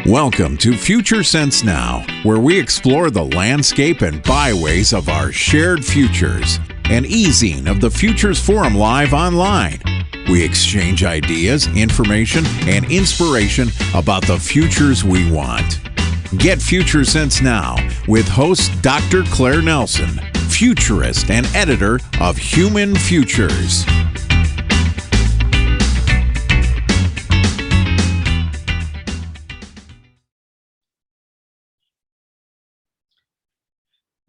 Welcome to Future Sense Now, where we explore the landscape and byways of our shared futures. An e-zine of the Futures Forum live online. We exchange ideas, information, and inspiration about the futures we want. Get Future Sense Now with host Dr. Claire Nelson, futurist and editor of Human Futures.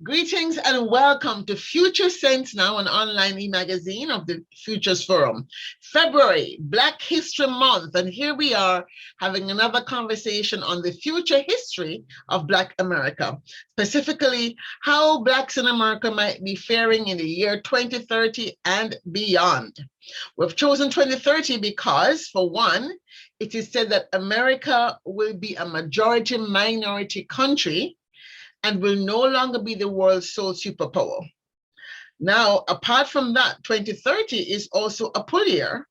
Greetings and welcome to Future Sense Now, an online e-magazine of the Futures Forum. February, Black History Month, and here we are having another conversation on the future history of Black America, specifically how Blacks in America might be faring in the year 2030 and beyond. We've chosen 2030 because, for one, it is said that America will be a majority-minority country and will no longer be the world's sole superpower. Now, apart from that, 2030 is also a pull year,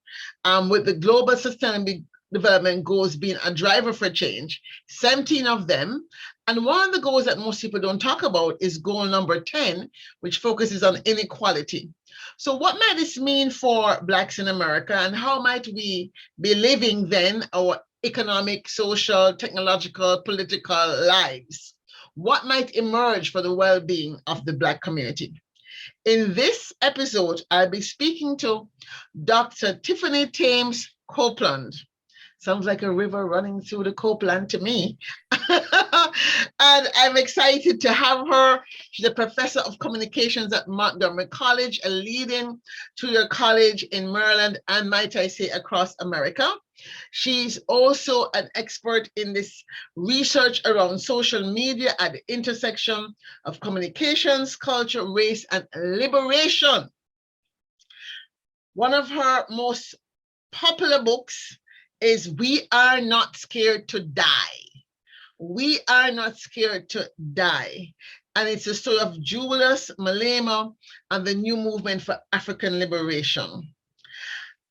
with the Global Sustainable Development Goals being a driver for change, 17 of them. And one of the goals that most people don't talk about is goal number 10, which focuses on inequality. So what might this mean for Blacks in America, and how might we be living then our economic, social, technological, political lives? What might emerge for the well-being of the Black community? In this episode, I'll be speaking to Dr. Tiffany Thames Copeland. Sounds like a river running through the Copeland to me. And I'm excited to have her. She's a professor of communications at Montgomery College, a leading two-year college in Maryland, and might I say across America. She's also an expert in this research around social media at the intersection of communications, culture, race, and liberation. One of her most popular books is We Are Not Scared to Die. We Are Not Scared to Die. And it's the story of Julius Malema and the new movement for African liberation.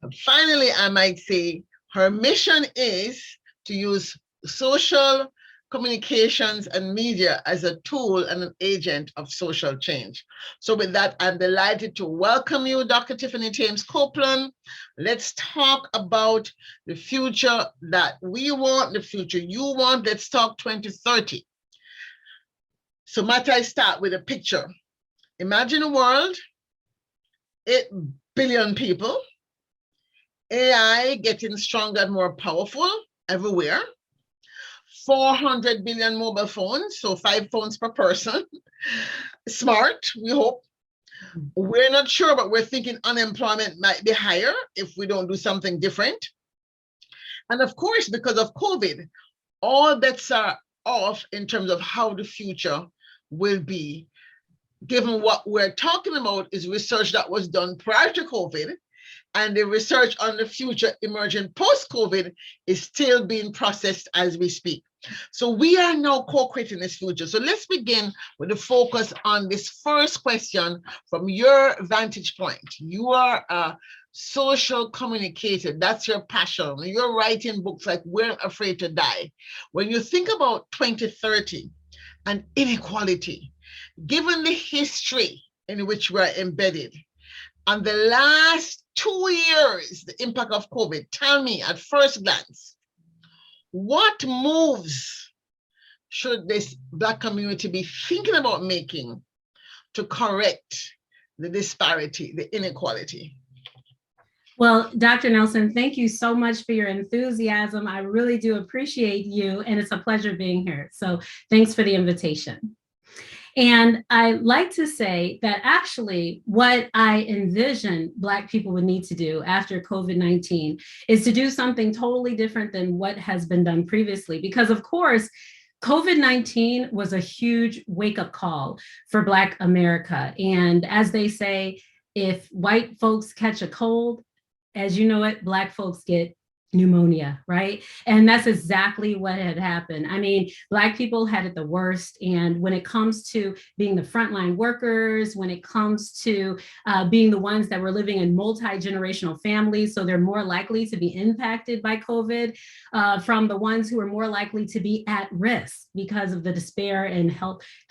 And finally, I might say, her mission is to use social communications and media as a tool and an agent of social change. So with that, I'm delighted to welcome you, Dr. Tiffany Thames Copeland. Let's talk about the future that we want, the future you want. Let's talk 2030. So might I start with a picture? Imagine a world, 8 billion people, AI getting stronger and more powerful everywhere, 400 billion mobile phones, so 5 phones per person, smart, we hope. We're not sure, but we're thinking unemployment might be higher if we don't do something different. And of course, because of COVID, all bets are off in terms of how the future will be, given what we're talking about is research that was done prior to COVID, and the research on the future emerging post-COVID is still being processed as we speak. So we are now co-creating this future. So let's begin with the focus on this first question from your vantage point. You are a social communicator. That's your passion. You're writing books like We're Afraid to Die. When you think about 2030 and inequality, given the history in which we're embedded, and the last 2 years, the impact of COVID, tell me at first glance, what moves should this Black community be thinking about making to correct the disparity, the inequality? Well, Dr. Nelson, thank you so much for your enthusiasm. I really do appreciate you, and it's a pleasure being here. So thanks for the invitation. And I like to say that actually what I envision Black people would need to do after COVID-19 is to do something totally different than what has been done previously. Because of course, COVID-19 was a huge wake-up call for Black America. And as they say, if white folks catch a cold, as you know it, Black folks get pneumonia, right? And that's exactly what had happened. I mean, Black people had it the worst. And when it comes to being the frontline workers, when it comes to being the ones that were living in multi-generational families, so they're more likely to be impacted by COVID from the ones who are more likely to be at risk because of the despair in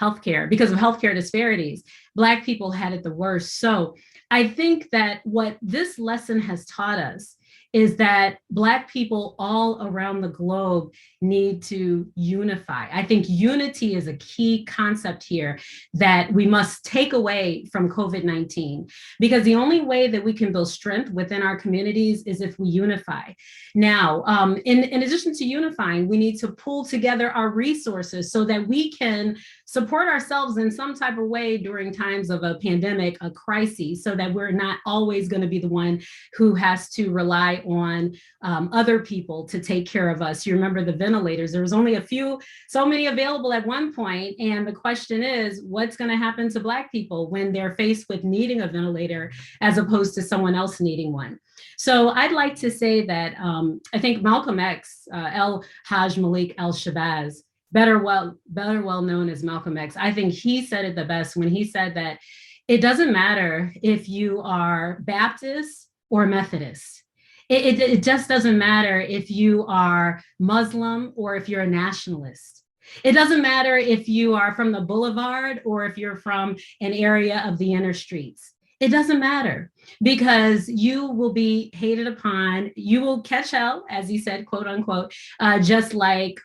healthcare, because of healthcare disparities. Black people had it the worst. So I think that what this lesson has taught us is that Black people all around the globe need to unify. I think unity is a key concept here that we must take away from COVID-19, because the only way that we can build strength within our communities is if we unify. Now, in addition to unifying, we need to pull together our resources so that we can support ourselves in some type of way during times of a pandemic, a crisis, so that we're not always going to be the one who has to rely on other people to take care of us. You remember the ventilators, there was only so many available at one point. And the question is, what's going to happen to Black people when they're faced with needing a ventilator as opposed to someone else needing one? So I'd like to say that I think Malcolm X, El Haj Malik El Shabazz, better well known as Malcolm X, I think he said it the best when he said that it doesn't matter if you are Baptist or Methodist. It just doesn't matter if you are Muslim or if you're a nationalist. It doesn't matter if you are from the boulevard or if you're from an area of the inner streets. It doesn't matter, because you will be hated upon. You will catch hell, as he said, quote unquote, just like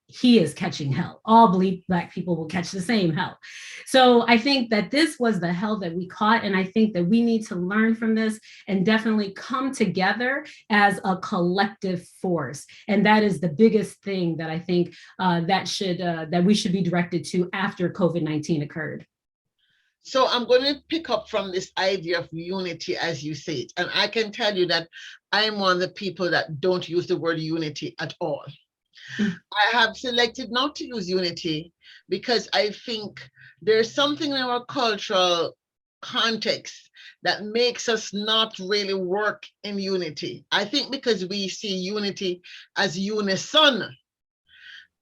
he is catching hell. All Black people will catch the same hell. So I think that this was the hell that we caught. And I think that we need to learn from this and definitely come together as a collective force. And that is the biggest thing that I think that we should be directed to after COVID-19 occurred. So I'm going to pick up from this idea of unity, as you say it. And I can tell you that I'm one of the people that don't use the word unity at all. I have selected not to use unity because I think there's something in our cultural context that makes us not really work in unity. I think because we see unity as unison.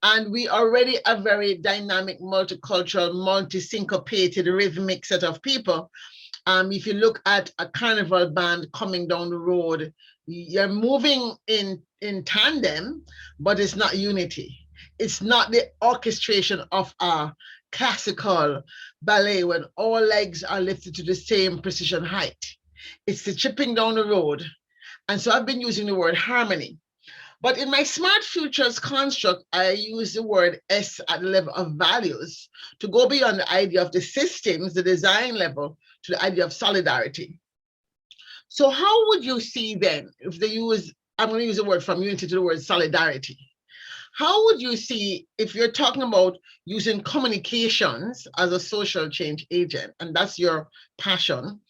And we already a very dynamic, multicultural, multi-syncopated, rhythmic set of people. If you look at a carnival band coming down the road, you're moving in tandem, but it's not unity. It's not the orchestration of a classical ballet when all legs are lifted to the same precision height. It's the chipping down the road. And so I've been using the word harmony. But in my Smart Futures construct, I use the word S at the level of values to go beyond the idea of the systems, the design level, to the idea of solidarity. So how would you see then, if they use, I'm going to use the word from unity to the word solidarity. How would you see if you're talking about using communications as a social change agent, and that's your passion,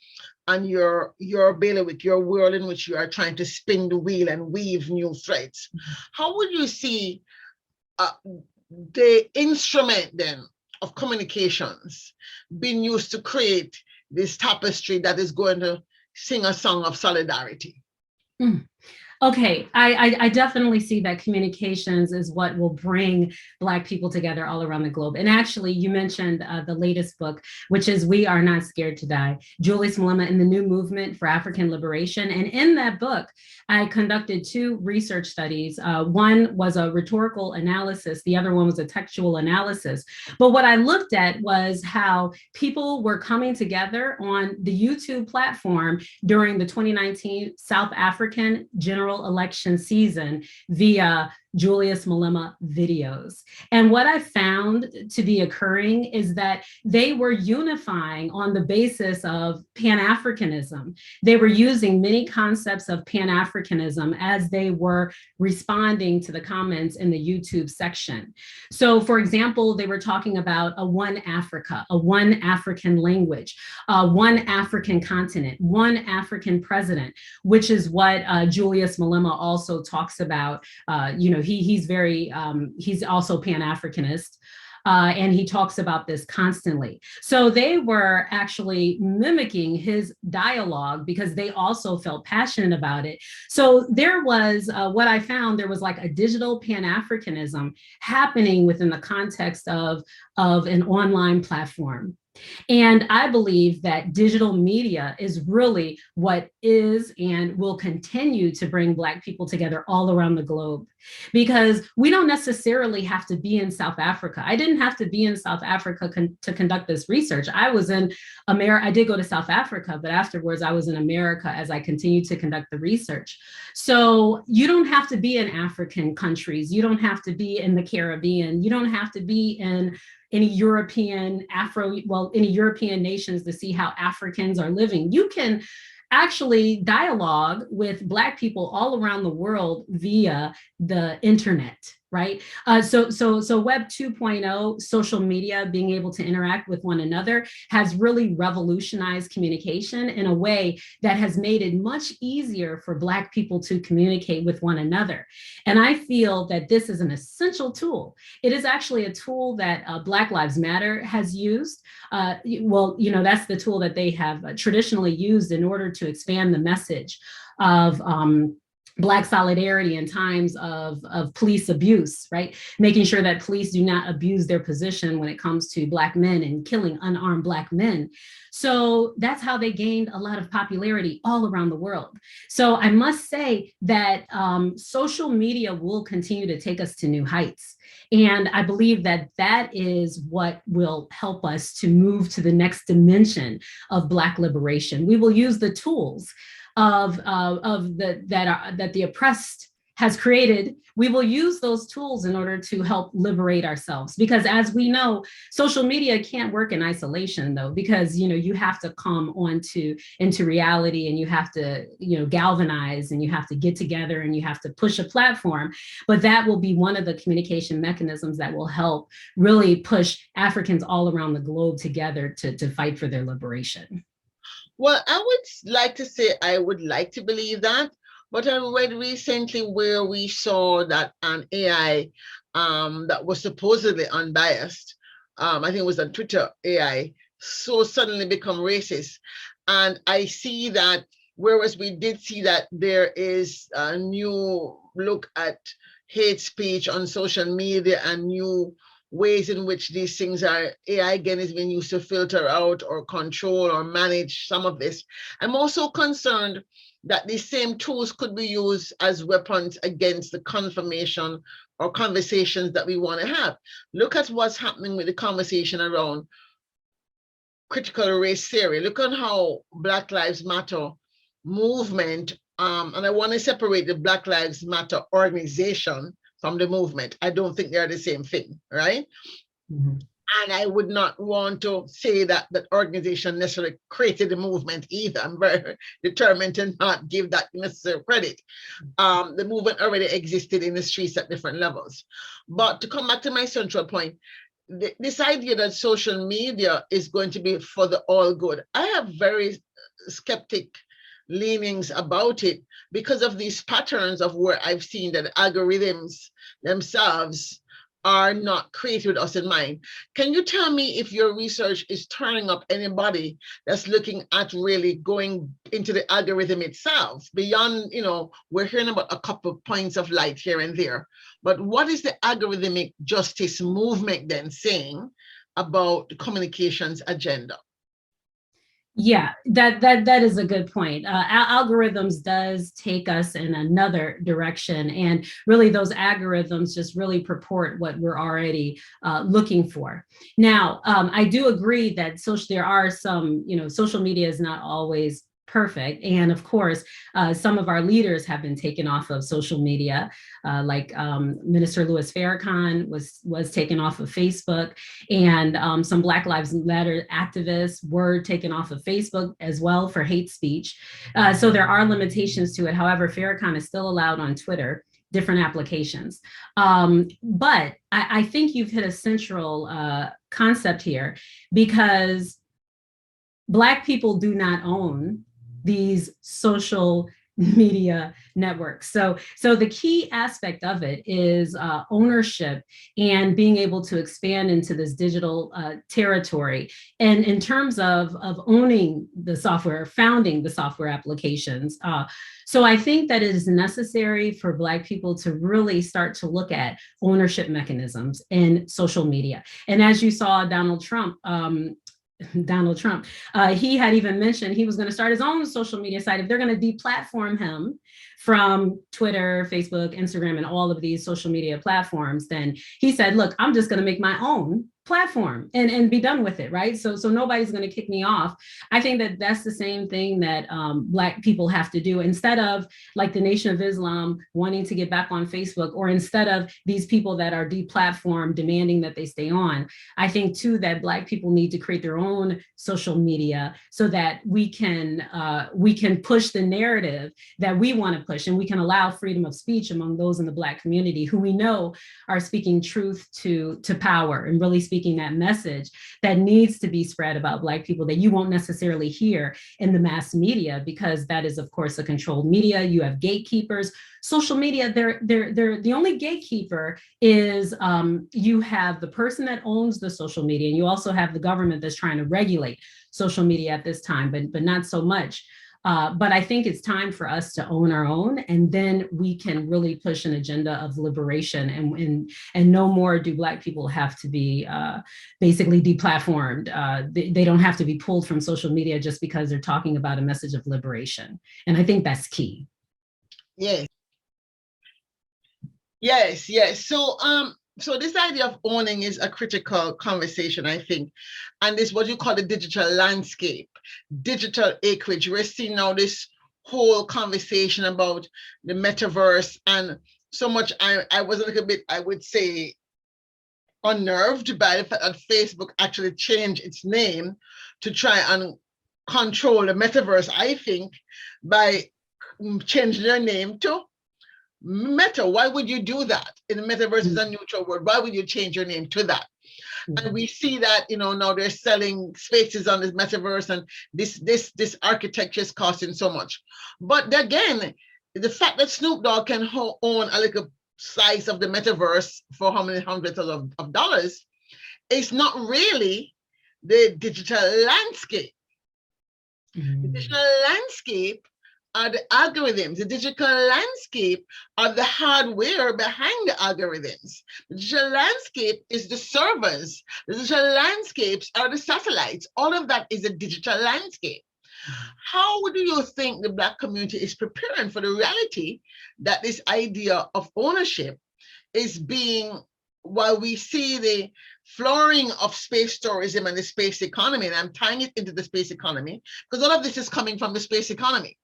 and your bailiwick, your world in which you are trying to spin the wheel and weave new threads. How would you see the instrument then of communications being used to create this tapestry that is going to sing a song of solidarity? Okay, I definitely see that communications is what will bring Black people together all around the globe. And actually, you mentioned the latest book, which is We Are Not Scared to Die, Julius Malema and the New Movement for African Liberation. And in that book, I conducted 2 research studies. One was a rhetorical analysis. The other one was a textual analysis. But what I looked at was how people were coming together on the YouTube platform during the 2019 South African general election season via Julius Malema videos. And what I found to be occurring is that they were unifying on the basis of Pan-Africanism. They were using many concepts of Pan-Africanism as they were responding to the comments in the YouTube section. So for example, they were talking about a one Africa, a one African language, one African continent, one African president, which is what Julius Malema also talks about. He's also Pan-Africanist. And he talks about this constantly. So they were actually mimicking his dialogue because they also felt passionate about it. So there was what I found, there was like a digital Pan-Africanism happening within the context of an online platform. And I believe that digital media is really what is and will continue to bring Black people together all around the globe, because we don't necessarily have to be in South Africa. I didn't have to be in South Africa to conduct this research. I was in America. I did go to South Africa, but afterwards I was in America as I continued to conduct the research. So you don't have to be in African countries. You don't have to be in the Caribbean. You don't have to be in any European any European nations to see how Africans are living. You can actually dialogue with Black people all around the world via the internet, right? So Web 2.0, social media, being able to interact with one another has really revolutionized communication in a way that has made it much easier for Black people to communicate with one another. And I feel that this is an essential tool. It is actually a tool that Black Lives Matter has used. That's the tool that they have traditionally used in order to expand the message of Black solidarity in times of police abuse, right? Making sure that police do not abuse their position when it comes to Black men and killing unarmed Black men. So that's how they gained a lot of popularity all around the world. So I must say that social media will continue to take us to new heights. And I believe that that is what will help us to move to the next dimension of Black liberation. We will use the tools that the oppressed has created. We will use those tools in order to help liberate ourselves, because as we know, social media can't work in isolation though, because you have to come into reality, and you have to galvanize, and you have to get together, and you have to push a platform. But that will be one of the communication mechanisms that will help really push Africans all around the globe together to fight for their liberation. Well, I would like to say I would like to believe that, but I read recently where we saw that an AI that was supposedly unbiased, I think it was a Twitter AI, so suddenly become racist. And I see that, whereas we did see that there is a new look at hate speech on social media and new ways in which these things are, AI again is being used to filter out or control or manage some of this. I'm also concerned that these same tools could be used as weapons against the confirmation or conversations that we want to have. Look at what's happening with the conversation around critical race theory. Look at how Black Lives Matter movement, and I want to separate the Black Lives Matter organization from the movement. I don't think they're the same thing, right? Mm-hmm. And I would not want to say that that organization necessarily created the movement either. I'm very determined to not give that necessary credit. The movement already existed in the streets at different levels. But to come back to my central point, this idea that social media is going to be for the all good, I have very skeptic leanings about it because of these patterns of where I've seen that algorithms themselves are not created with us in mind. Can you tell me if your research is turning up anybody that's looking at really going into the algorithm itself beyond, we're hearing about a couple of points of light here and there, but what is the algorithmic justice movement then saying about the communications agenda? Yeah, that is a good point. Algorithms does take us in another direction, and really those algorithms just really purport what we're already looking for. Now, I do agree that there are some, social media is not always perfect. And of course, some of our leaders have been taken off of social media, like Minister Louis Farrakhan was taken off of Facebook, and some Black Lives Matter activists were taken off of Facebook as well for hate speech. So there are limitations to it. However, Farrakhan is still allowed on Twitter, different applications. But I think you've hit a central concept here, because Black people do not own these social media networks. So the key aspect of it is ownership and being able to expand into this digital territory. And in terms of owning the software, founding the software applications. So I think that it is necessary for Black people to really start to look at ownership mechanisms in social media. And as you saw, Donald Trump, he had even mentioned he was going to start his own social media site. If they're going to deplatform him from Twitter, Facebook, Instagram, and all of these social media platforms, then he said, look, I'm just going to make my own platform and be done with it, right? So nobody's going to kick me off. I think that that's the same thing that Black people have to do. Instead of like the Nation of Islam wanting to get back on Facebook, or instead of these people that are deplatformed demanding that they stay on, I think too that Black people need to create their own social media so that we can push the narrative that we want to push, and we can allow freedom of speech among those in the Black community who we know are speaking truth to power and really speaking that message that needs to be spread about Black people that you won't necessarily hear in the mass media, because that is, of course, a controlled media. You have gatekeepers. Social media, they're the only gatekeeper is you have the person that owns the social media, and you also have the government that's trying to regulate social media at this time, but not so much. But I think it's time for us to own our own, and then we can really push an agenda of liberation, and no more do Black people have to be basically deplatformed. They don't have to be pulled from social media just because they're talking about a message of liberation. And I think that's key. Yes. Yes. So this idea of owning is a critical conversation, I think. And this what you call the digital landscape, digital acreage. We're seeing now this whole conversation about the metaverse, and so much I was a little bit, I would say, unnerved by the fact that Facebook actually changed its name to try and control the metaverse, I think, by changing their name to Meta. Why would you do that? In the metaverse is a neutral word. Why would you change your name to that? And we see that, now they're selling spaces on this metaverse, and this architecture is costing so much. But again, the fact that Snoop Dogg can own a little slice of the metaverse for how many hundreds of dollars is not really the digital landscape. The digital landscape are the algorithms. The digital landscape are the hardware behind the algorithms. The digital landscape is the servers. The digital landscapes are the satellites. All of that is a digital landscape. How do you think the Black community is preparing for the reality that this idea of ownership is being, while we see the flooring of space tourism and the space economy, and I'm tying it into the space economy, because all of this is coming from the space economy.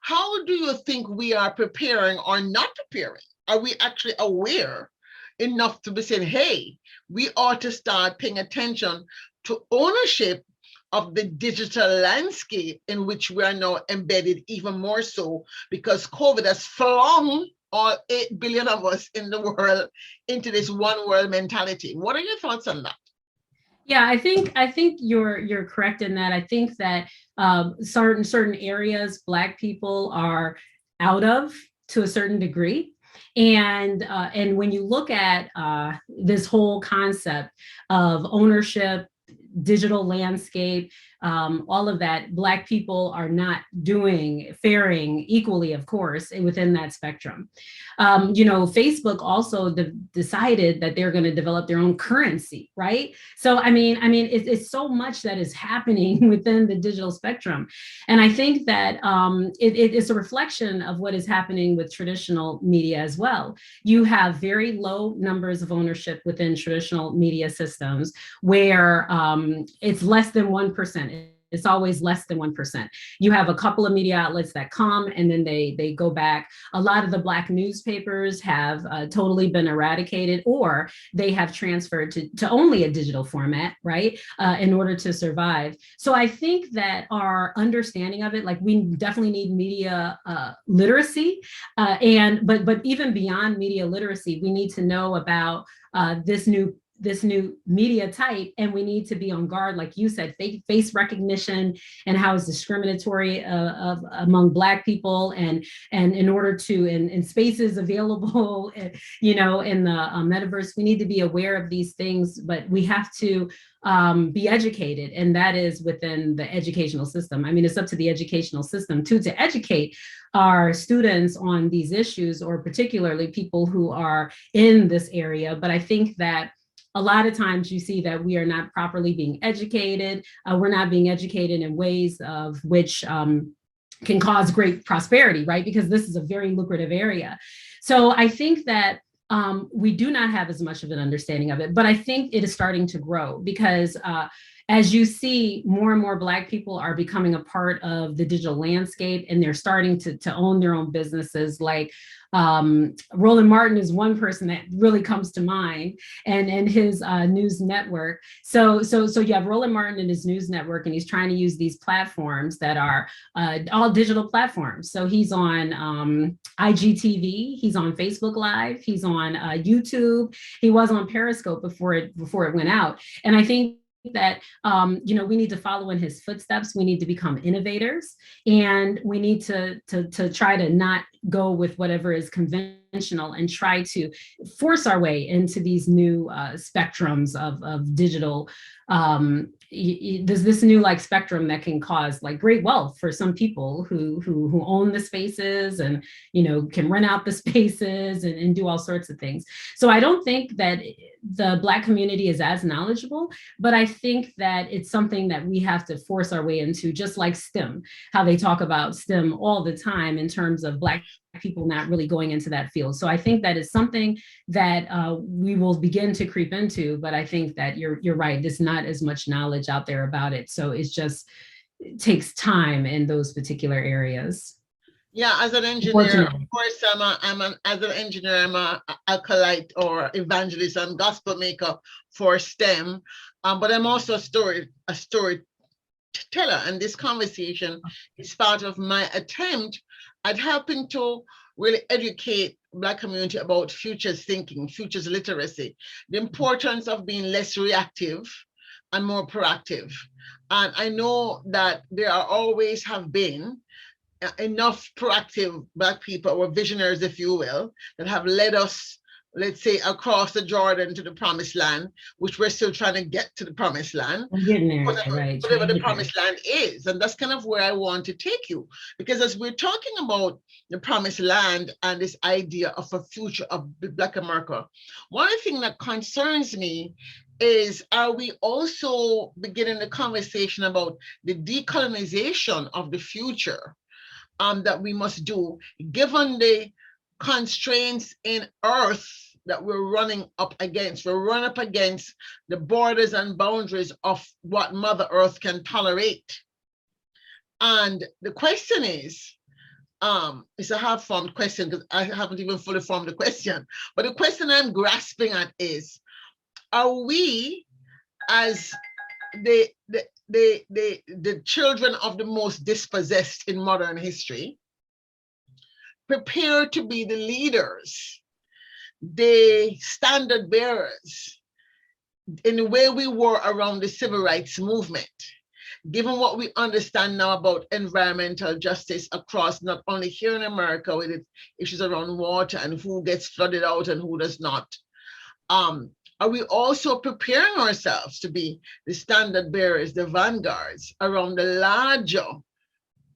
How do you think we are preparing or not preparing? Are we actually aware enough to be saying, hey, we ought to start paying attention to ownership of the digital landscape in which we are now embedded, even more so because COVID has flung all 8 billion of us in the world into this one world mentality? What are your thoughts on that? Yeah, I think you're correct in that. I think that certain areas Black people are out of to a certain degree. And when you look at this whole concept of ownership, digital landscape, all of that, Black people are not faring equally, of course, within that spectrum. Facebook also decided that they're going to develop their own currency, right? So, I mean, it's so much that is happening within the digital spectrum. And I think that it's a reflection of what is happening with traditional media as well. You have very low numbers of ownership within traditional media systems where it's less than 1%. It's always less than 1%. You have a couple of media outlets that come and then they go back. A lot of the Black newspapers have totally been eradicated, or they have transferred to only a digital format, right, in order to survive. So I think that our understanding of it, like, we definitely need media literacy, but even beyond media literacy, we need to know about this new this new media type, and we need to be on guard, like you said, face recognition and how it's discriminatory among Black people, and in order to in spaces available, you know, in the metaverse, we need to be aware of these things, but we have to be educated, and that is within the educational system. I mean, it's up to the educational system to educate our students on these issues, or particularly people who are in this area. But I think that a lot of times you see that we are not properly being educated. We're not being educated in ways of which can cause great prosperity, right? Because this is a very lucrative area. So I think that we do not have as much of an understanding of it, but I think it is starting to grow, because as you see, more and more Black people are becoming a part of the digital landscape, and they're starting to own their own businesses. Like Roland Martin is one person that really comes to mind, and his news network. So you have Roland Martin and his news network, and he's trying to use these platforms that are all digital platforms. So he's on IGTV, he's on Facebook Live, he's on YouTube, he was on Periscope before it went out. And I think that you know, we need to follow in his footsteps. We need to become innovators, and we need to try to not go with whatever is conventional, and try to force our way into these new spectrums of digital. There's this new like spectrum that can cause like great wealth for some people who own the spaces, and you know, can rent out the spaces, and do all sorts of things. So I don't think that the Black community is as knowledgeable, but I think that it's something that we have to force our way into, just like STEM, how they talk about STEM all the time in terms of Black people not really going into that field. So I think that is something that we will begin to creep into, but I think that you're right, there's not as much knowledge out there about it. So it takes time in those particular areas. Yeah, as an engineer, of course, as an engineer, I'm a acolyte or evangelist and gospel maker for STEM, but I'm also a storyteller, and this conversation is part of my attempt at helping to really educate Black community about futures thinking, futures literacy, the importance of being less reactive and more proactive. And I know that there are always have been enough proactive Black people, or visionaries, if you will, that have led us, let's say, across the Jordan to the promised land, which we're still trying to get to the promised land. I'm getting there, whatever the promised land is. And that's kind of where I want to take you. Because as we're talking about the promised land and this idea of a future of Black America, one thing that concerns me is, are we also beginning the conversation about the decolonization of the future that we must do, given the constraints in Earth that we're running up against? We're running up against the borders and boundaries of what Mother Earth can tolerate. And the question is, it's a half-formed question because I haven't even fully formed the question, but the question I'm grasping at is, are we, as the children of the most dispossessed in modern history, prepared to be the leaders, the standard bearers in the way we were around the civil rights movement, given what we understand now about environmental justice across, not only here in America with its issues around water and who gets flooded out and who does not? Are we also preparing ourselves to be the standard bearers, the vanguards around the larger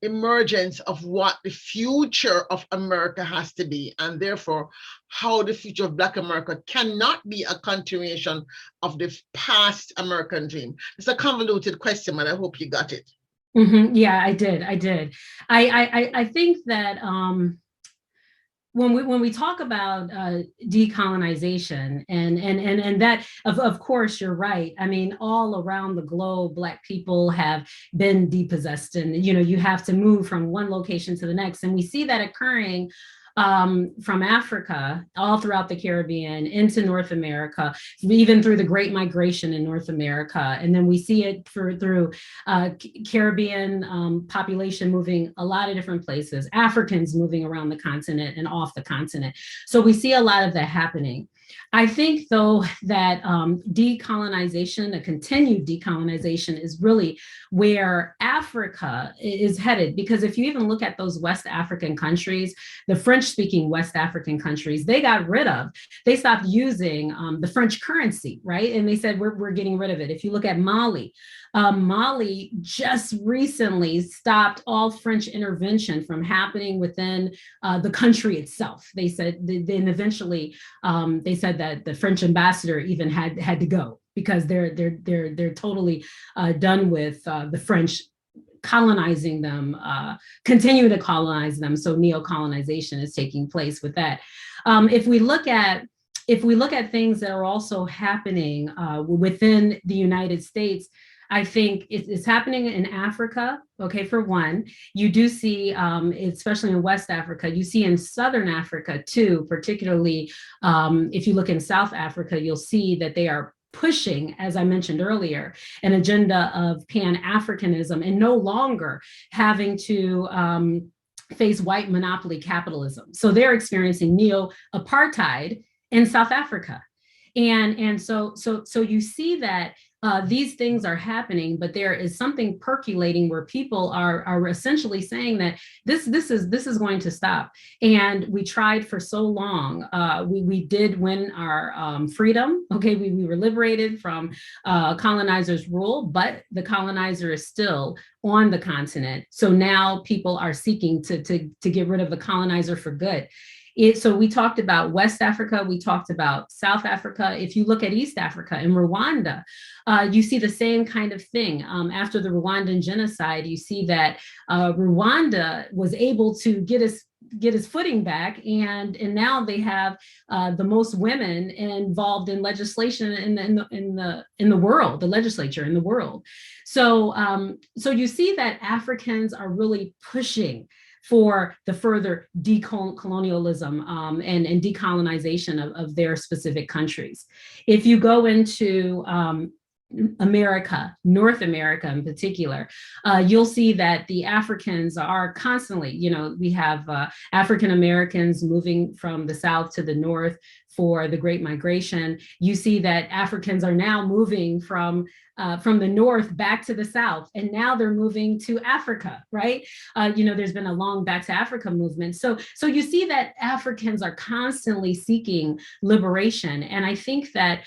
emergence of what the future of America has to be, and therefore how the future of Black America cannot be a continuation of the past American dream? It's a convoluted question, but I hope you got it. Mm-hmm. Yeah, I did. I think that when we talk about decolonization, and that, of course, you're right. I mean, all around the globe, Black people have been depossessed, and you have to move from one location to the next, and we see that occurring from Africa all throughout the Caribbean into North America, even through the Great Migration in North America. And then we see it through Caribbean population moving a lot of different places, Africans moving around the continent and off the continent. So we see a lot of that happening. I think, though, that decolonization, a continued decolonization, is really where Africa is headed. Because if you even look at those West African countries, the French-speaking West African countries, they stopped using the French currency, right? And they said, we're getting rid of it. If you look at Mali, Mali just recently stopped all French intervention from happening within the country itself. They said, then eventually they said that the French ambassador even had to go because they're totally done with the French colonizing them, continue to colonize them. So neo-colonization is taking place with that. If we look at things that are also happening within the United States, I think it's happening in Africa, okay, for one. You do see, especially in West Africa, you see in Southern Africa too, particularly if you look in South Africa, you'll see that they are pushing, as I mentioned earlier, an agenda of Pan-Africanism and no longer having to face white monopoly capitalism. So they're experiencing neo-apartheid in South Africa. And so you see that these things are happening, but there is something percolating where people are essentially saying that this is going to stop. And we tried for so long. We did win our freedom. Okay, we were liberated from colonizers' rule, but the colonizer is still on the continent. So now people are seeking to get rid of the colonizer for good. So we talked about West Africa, we talked about South Africa. If you look at East Africa and Rwanda, you see the same kind of thing. After the Rwandan genocide, you see that Rwanda was able to get his footing back, and now they have the most women involved in legislation in the world, the legislature in the world. So you see that Africans are really pushing for the further decolonialism and decolonization of their specific countries. If you go into America, North America in particular, you'll see that the Africans are constantly, we have African Americans moving from the South to the North for the Great Migration. You see that Africans are now moving from the North back to the South, and now they're moving to Africa, right? There's been a long back to Africa movement. So you see that Africans are constantly seeking liberation. And I think that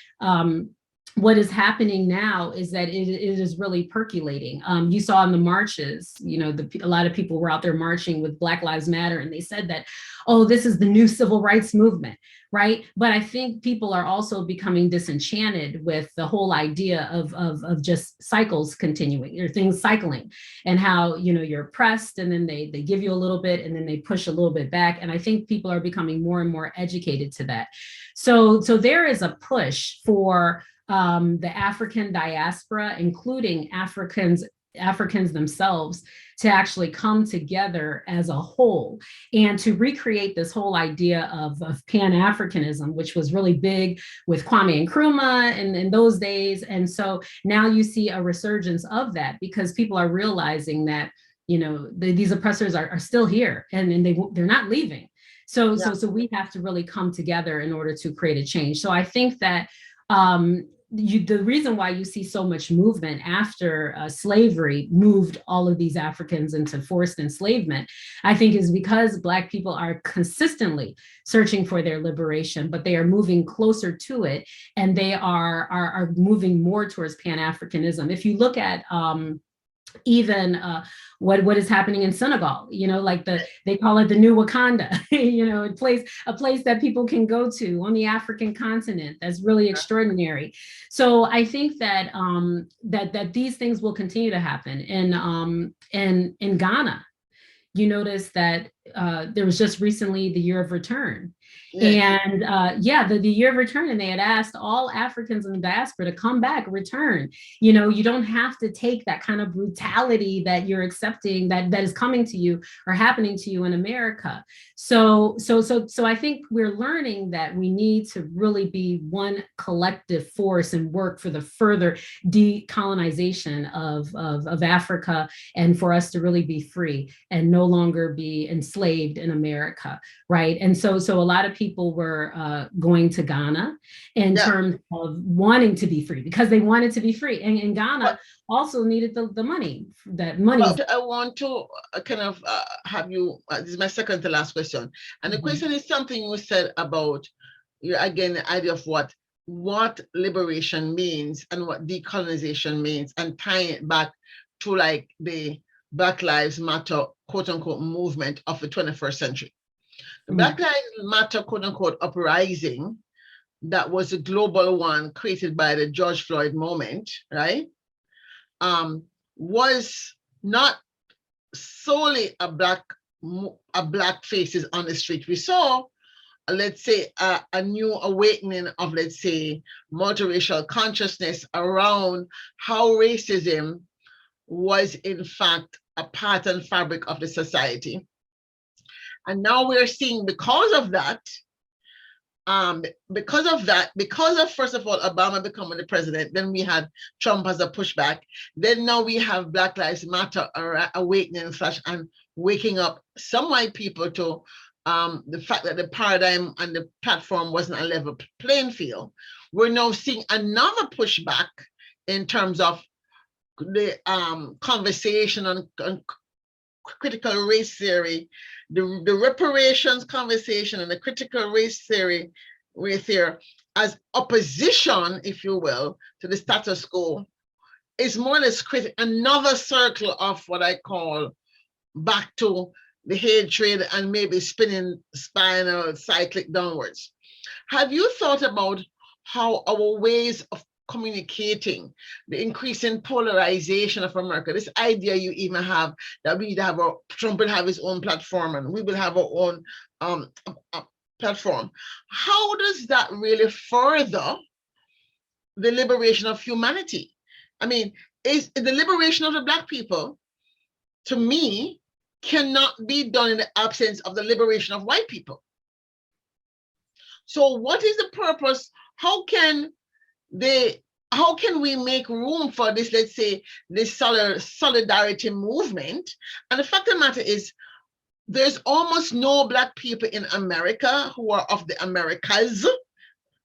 what is happening now is that it is really percolating. You saw in the marches, a lot of people were out there marching with Black Lives Matter, and they said that, oh, this is the new civil rights movement, right? But I think people are also becoming disenchanted with the whole idea of just cycles continuing, or things cycling, and how, you're oppressed, and then they give you a little bit, and then they push a little bit back. And I think people are becoming more and more educated to that. So there is a push for the African diaspora, including Africans themselves, to actually come together as a whole and to recreate this whole idea of Pan-Africanism, which was really big with Kwame Nkrumah in those days. And so now you see a resurgence of that, because people are realizing that, these oppressors are still here, and they're not leaving. So we have to really come together in order to create a change. So I think that the reason why you see so much movement after slavery moved all of these Africans into forced enslavement, I think is because Black people are consistently searching for their liberation, but they are moving closer to it, and they are moving more towards Pan-Africanism. If you look at even what is happening in Senegal, they call it the new Wakanda, a place that people can go to on the African continent. That's really extraordinary. So I think that that these things will continue to happen. In Ghana, you notice that there was just recently the Year of Return. Yeah. And the Year of Return, and they had asked all Africans in the diaspora to come back, return. You don't have to take that kind of brutality that you're accepting that is coming to you or happening to you in America. So I think we're learning that we need to really be one collective force and work for the further decolonization of Africa, and for us to really be free and no longer be enslaved enslaved in America, right? And so a lot of people were going to Ghana in terms of wanting to be free because they wanted to be free. And Ghana also needed the money. That money. I want to kind of have you, this is my second to last question. And the question is something you said about, again, the idea of what liberation means and what decolonization means, and tying it back to like the Black Lives Matter, quote unquote, movement of the 21st century. The Black Lives Matter, quote unquote, uprising, that was a global one created by the George Floyd moment, right? Was not solely a black faces on the street. We saw, let's say, a new awakening of, let's say, multiracial consciousness around how racism was in fact a part and fabric of the society. And now we're seeing, because of first of all, Obama becoming the president, then we had Trump as a pushback. Then now we have Black Lives Matter awakening and waking up some white people to the fact that the paradigm and the platform wasn't a level playing field. We're now seeing another pushback in terms of the conversation on critical race theory, the reparations conversation and the critical race theory as opposition, if you will, to the status quo, is more or less another circle of what I call back to the hatred and maybe spinal cyclic downwards. Have you thought about how our ways of communicating, the increasing polarization of America, this idea you even have that we have Trump will have his own platform and we will have our own platform. How does that really further the liberation of humanity? I mean, is the liberation of the Black people, to me, cannot be done in the absence of the liberation of white people. So what is the purpose? How can we make room for this, let's say, this solidarity movement? And the fact of the matter is, there's almost no Black people in America who are of the Americas.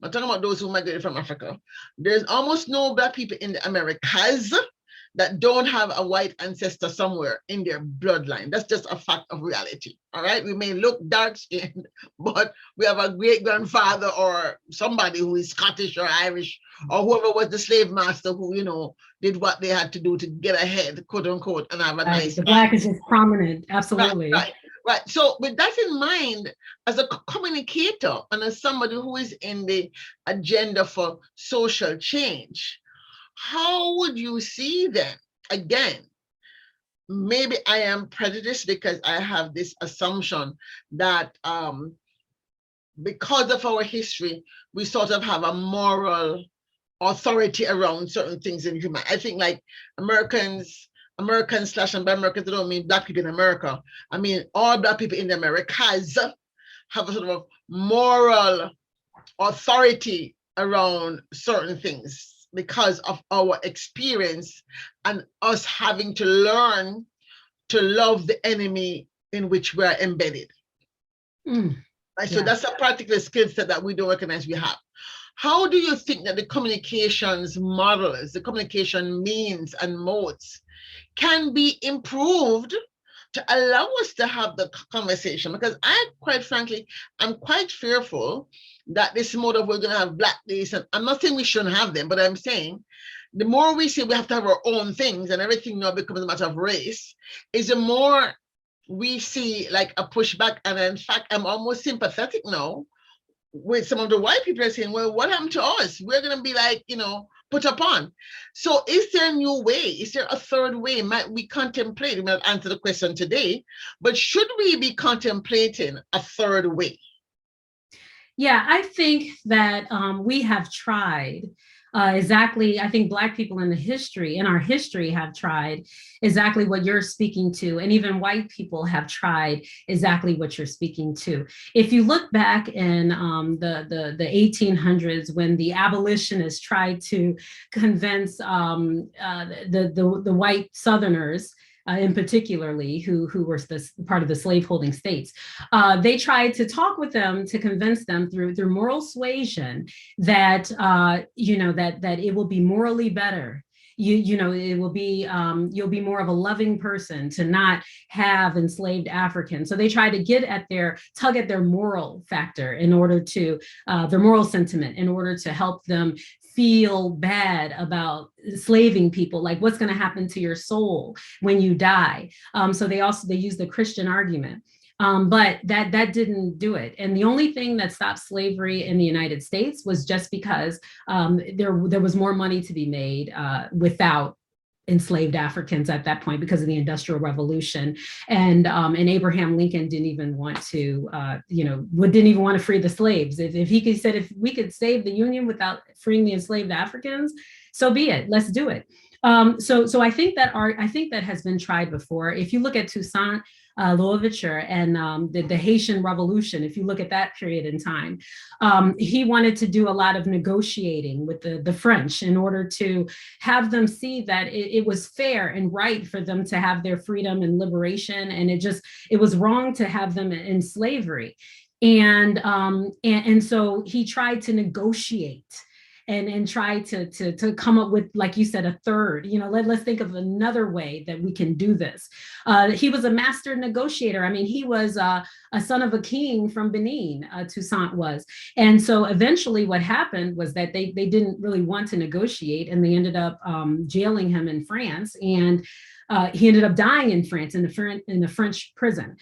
I'm talking about those who migrated from Africa. There's almost no Black people in the Americas that don't have a white ancestor somewhere in their bloodline. That's just a fact of reality, all right? We may look dark-skinned, but we have a great-grandfather or somebody who is Scottish or Irish or whoever was the slave master who, did what they had to do to get ahead, quote unquote, and have a nice... The Black is just prominent, absolutely. Right. So with that in mind, as a communicator and as somebody who is in the agenda for social change, how would you see them? Again, maybe I am prejudiced because I have this assumption that because of our history, we sort of have a moral authority around certain things in human. I think like Americans slash, and by Americans, I don't mean Black people in America. I mean, all Black people in the Americas have a sort of moral authority around certain things because of our experience and us having to learn to love the enemy in which we are embedded. Right? So that's a particular skill set that we don't recognize we have. How do you think that the communications models, the communication means and modes can be improved to allow us to have the conversation? Because I, quite frankly, I'm quite fearful that this mode of we're going to have Black days, and I'm not saying we shouldn't have them, but I'm saying the more we say we have to have our own things and everything now becomes a matter of race, is the more we see like a pushback. And in fact, I'm almost sympathetic now with some of the white people are saying, well, what happened to us? We're going to be like, put upon. So is there a new way? Is there a third way? Might we contemplate? We might answer the question today, but should we be contemplating a third way? Yeah, I think that we have tried exactly. I think Black people in our history have tried exactly what you're speaking to. And even white people have tried exactly what you're speaking to. If you look back in the 1800s, when the abolitionists tried to convince the white Southerners in particularly, who were part of the slaveholding states. They tried to talk with them to convince them through moral suasion that that it will be morally better. It will be, you'll be more of a loving person to not have enslaved Africans. So they try to tug at their moral factor in order to, their moral sentiment in order to help them feel bad about enslaving people, like what's going to happen to your soul when you die. So they use the Christian argument. But that didn't do it. And the only thing that stopped slavery in the United States was just because there was more money to be made without enslaved Africans at that point because of the Industrial Revolution. And Abraham Lincoln didn't even want to, didn't even want to free the slaves. If he said, if we could save the Union without freeing the enslaved Africans, so be it, let's do it. So I think that has been tried before. If you look at Toussaint Louverture and the Haitian Revolution, if you look at that period in time, he wanted to do a lot of negotiating with the French in order to have them see that it was fair and right for them to have their freedom and liberation, and it was wrong to have them in slavery. And so he tried to negotiate and try to come up with, like you said, a third, let's think of another way that we can do this. He was a master negotiator. I mean, he was a son of a king from Benin, Toussaint was. And so eventually what happened was that they didn't really want to negotiate, and they ended up jailing him in France, and he ended up dying in France in the French prison.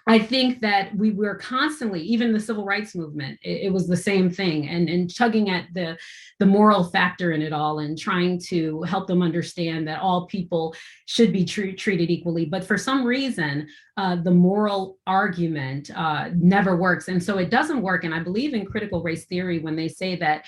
I think that we were constantly, even the civil rights movement, it was the same thing, and tugging at the moral factor in it all, and trying to help them understand that all people should be treated equally. But for some reason, the moral argument never works. And so it doesn't work. And I believe in critical race theory when they say that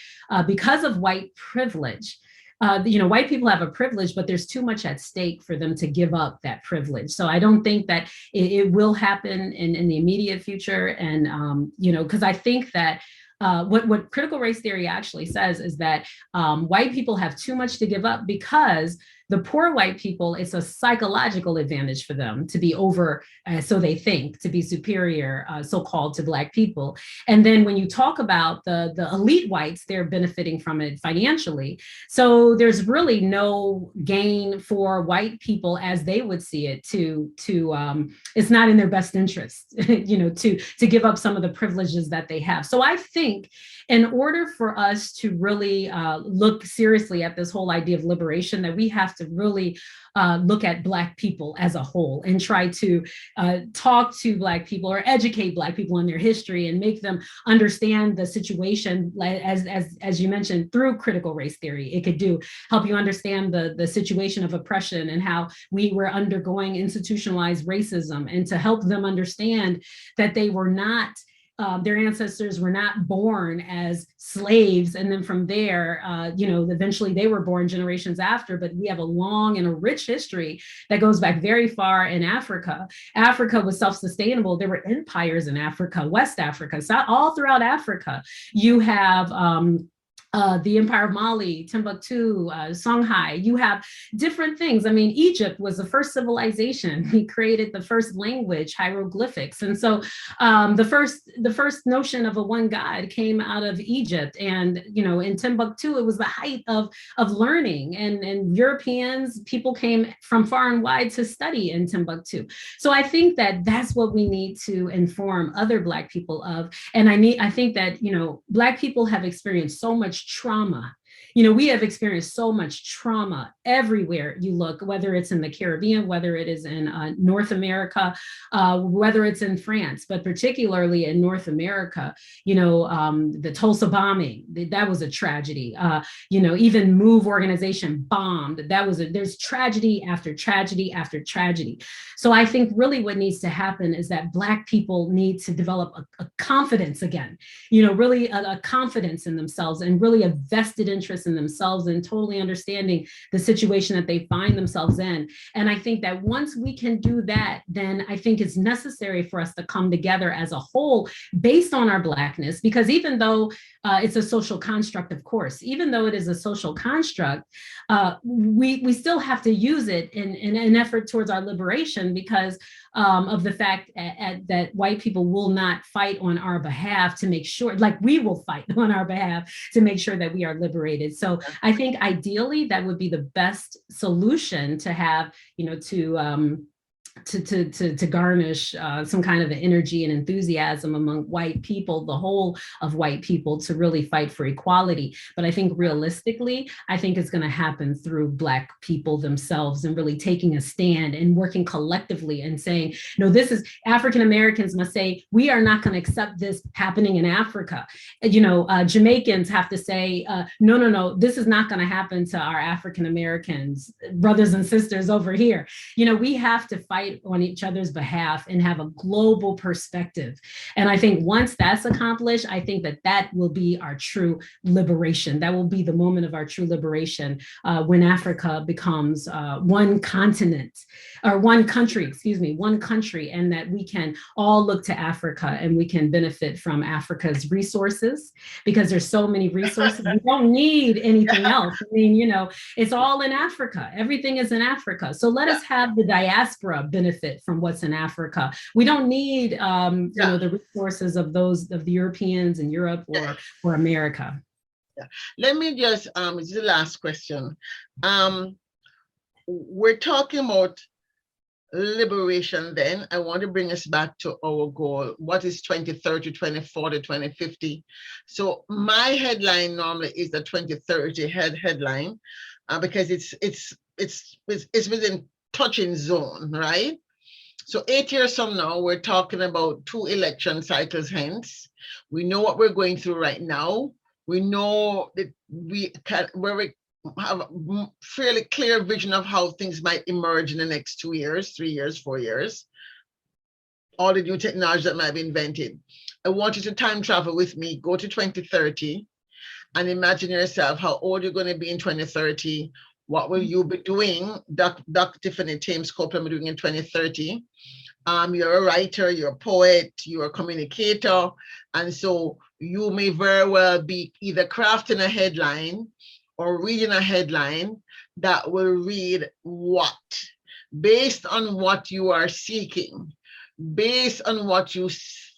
because of white privilege, white people have a privilege, but there's too much at stake for them to give up that privilege. So I don't think that it will happen in the immediate future. And, because I think that what critical race theory actually says is that white people have too much to give up, because the poor white people, it's a psychological advantage for them to be over, so they think, to be superior, so-called, to Black people. And then when you talk about the elite whites, they're benefiting from it financially. So there's really no gain for white people as they would see it to it's not in their best interest, to give up some of the privileges that they have. So I think in order for us to really look seriously at this whole idea of liberation, that we have to really look at Black people as a whole and try to talk to Black people or educate Black people in their history and make them understand the situation, as you mentioned, through critical race theory. It could help you understand the situation of oppression and how we were undergoing institutionalized racism, and to help them understand that they were not their ancestors were not born as slaves, and then from there, eventually they were born generations after. But we have a long and a rich history that goes back very far in Africa. Africa was self-sustainable. There were empires in Africa, West Africa, so all throughout Africa. You have the Empire of Mali, Timbuktu, Songhai, you have different things. I mean, Egypt was the first civilization. He created the first language, hieroglyphics. And so the first notion of a one God came out of Egypt. And, in Timbuktu, it was the height of learning. And Europeans, people came from far and wide to study in Timbuktu. So I think that that's what we need to inform other Black people of. And I think that, Black people have experienced so much trauma. We have experienced so much trauma everywhere you look, whether it's in the Caribbean, whether it is in North America, whether it's in France, but particularly in North America, the Tulsa bombing, that was a tragedy. Even MOVE organization bombed. There's tragedy after tragedy after tragedy. So I think really what needs to happen is that Black people need to develop a confidence again, really a confidence in themselves, and really a vested interest purpose in themselves and totally understanding the situation that they find themselves in. And I think that once we can do that, then I think it's necessary for us to come together as a whole based on our Blackness, because even though it's a social construct, of course, even though it is a social construct, we still have to use it in an effort towards our liberation, because of the fact that white people will not fight on our behalf to make sure, like we will fight on our behalf to make sure that we are liberated. So I think ideally that would be the best solution to have, to garnish some kind of energy and enthusiasm among white people, the whole of white people, to really fight for equality. But I think realistically, I think it's going to happen through Black people themselves and really taking a stand and working collectively and saying, no, this is, African Americans must say, we are not going to accept this happening in Africa. Jamaicans have to say, no, this is not going to happen to our African Americans, brothers and sisters over here. We have to fight on each other's behalf and have a global perspective. And I think once that's accomplished, I think that will be our true liberation. That will be the moment of our true liberation, when Africa becomes one continent, or one country, and that we can all look to Africa and we can benefit from Africa's resources, because there's so many resources. We don't need anything else. I mean, it's all in Africa. Everything is in Africa. So let us have the diaspora benefit from what's in Africa. We don't need the resources of the Europeans in Europe or America. Yeah. Let me just this is the last question. We're talking about liberation. Then I want to bring us back to our goal. What is 2030, 2040, 2050? So my headline normally is the 2030 headline, because it's within touching zone, right? So 8 years from now, we're talking about 2 election cycles hence. We know what we're going through right now. We know that we have a fairly clear vision of how things might emerge in the next 2 years, 3 years, 4 years. All the new technology that might be invented. I want you to time travel with me, go to 2030 and imagine yourself how old you're going to be in 2030. What will you be doing? Dr. Tiffany Thames Copeland will be doing in 2030. You're a writer, you're a poet, you're a communicator. And so you may very well be either crafting a headline or reading a headline that will read what? Based on what you are seeking, based on what you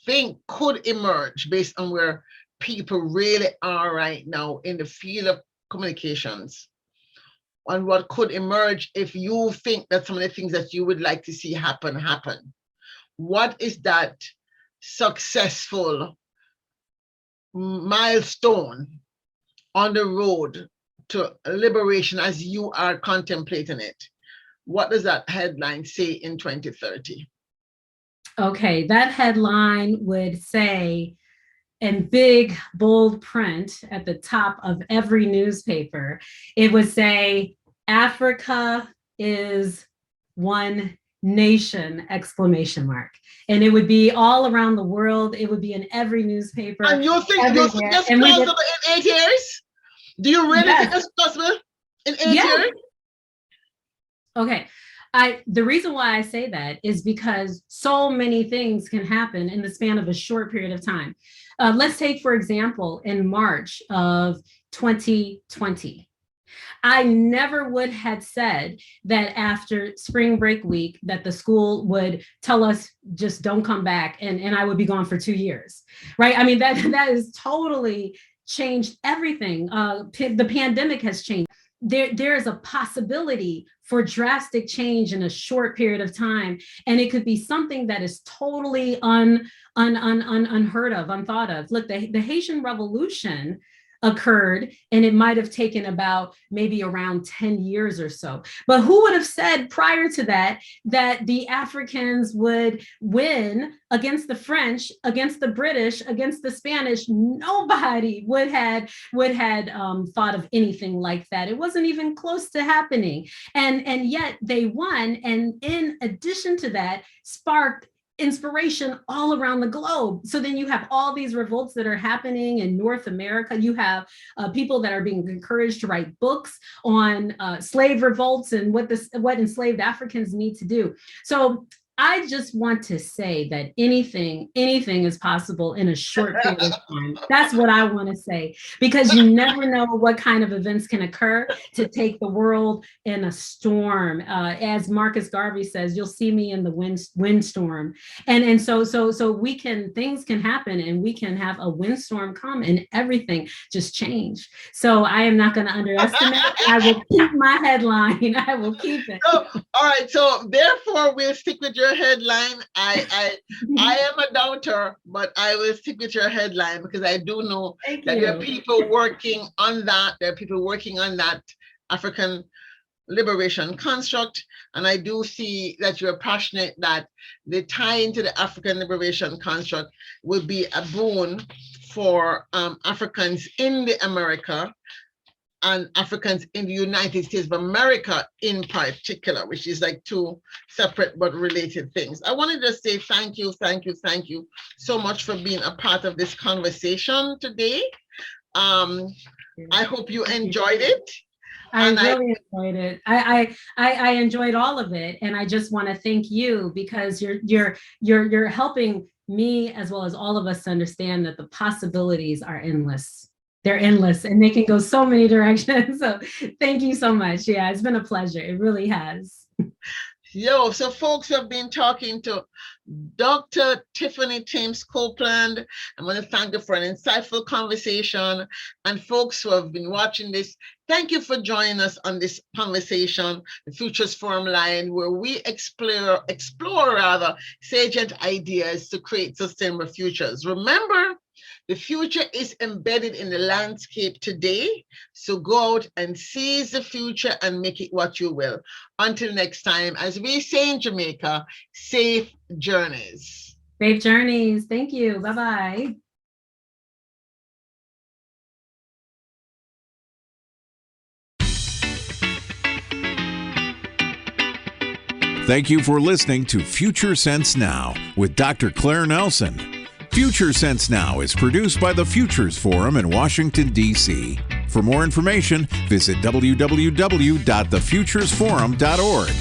think could emerge, based on where people really are right now in the field of communications, on what could emerge if you think that some of the things that you would like to see happen. What is that successful milestone on the road to liberation as you are contemplating it? What does that headline say in 2030? Okay, that headline would say, in big, bold print at the top of every newspaper, it would say, Africa is one nation, ! And it would be all around the world. It would be in every newspaper. And you think that's possible in 8 years? Do you really think that's possible in 8 years? Okay. The reason why I say that is because so many things can happen in the span of a short period of time. Let's take, for example, in March of 2020, I never would have said that after spring break week that the school would tell us just don't come back and I would be gone for 2 years, right? I mean, that has totally changed everything. The pandemic has changed. There is a possibility for drastic change in a short period of time. And it could be something that is totally unheard of, unthought of. Look, the Haitian Revolution occurred, and it might have taken about maybe around 10 years or so. But who would have said prior to that the Africans would win against the French, against the British, against the Spanish? Nobody would had thought of anything like that. It wasn't even close to happening. And yet they won. And in addition to that, sparked inspiration all around the globe. So then you have all these revolts that are happening in North America. You have people that are being encouraged to write books on slave revolts and what enslaved Africans need to do. So I just want to say that anything is possible in a short period of time. That's what I want to say, because you never know what kind of events can occur to take the world in a storm. As Marcus Garvey says, you'll see me in the windstorm. And so things can happen, and we can have a windstorm come and everything just change. So I am not going to underestimate. I will keep my headline. I will keep it. So, all right. So therefore, we'll stick with your headline. I am a doubter, but I will stick with your headline, because I do know that there are people working on that. There are people working on that African liberation construct. And I do see that you're passionate that the tie into the African liberation construct will be a boon for Africans in the America and Africans in the United States of America in particular, which is like two separate but related things. I want to just say thank you so much for being a part of this conversation today. I hope you enjoyed it. I really enjoyed it. I enjoyed all of it, and I just want to thank you, because you're helping me as well as all of us to understand that the possibilities are endless. They're endless, and they can go so many directions. So thank you so much. Yeah, it's been a pleasure. It really has. So folks have been talking to Dr. Tiffany Thames Copeland. I want to thank you for an insightful conversation. And folks who have been watching this, thank you for joining us on this conversation, the Futures Forum Line, where we explore salient ideas to create sustainable futures. Remember, the future is embedded in the landscape today. So go out and seize the future and make it what you will. Until next time, as we say in Jamaica, safe journeys. Safe journeys. Thank you. Bye-bye. Thank you for listening to Future Sense Now with Dr. Claire Nelson. Future Sense Now is produced by the Futures Forum in Washington, D.C. For more information, visit www.thefuturesforum.org.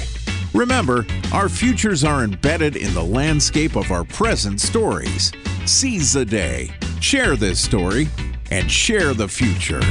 Remember, our futures are embedded in the landscape of our present stories. Seize the day, share this story, and share the future.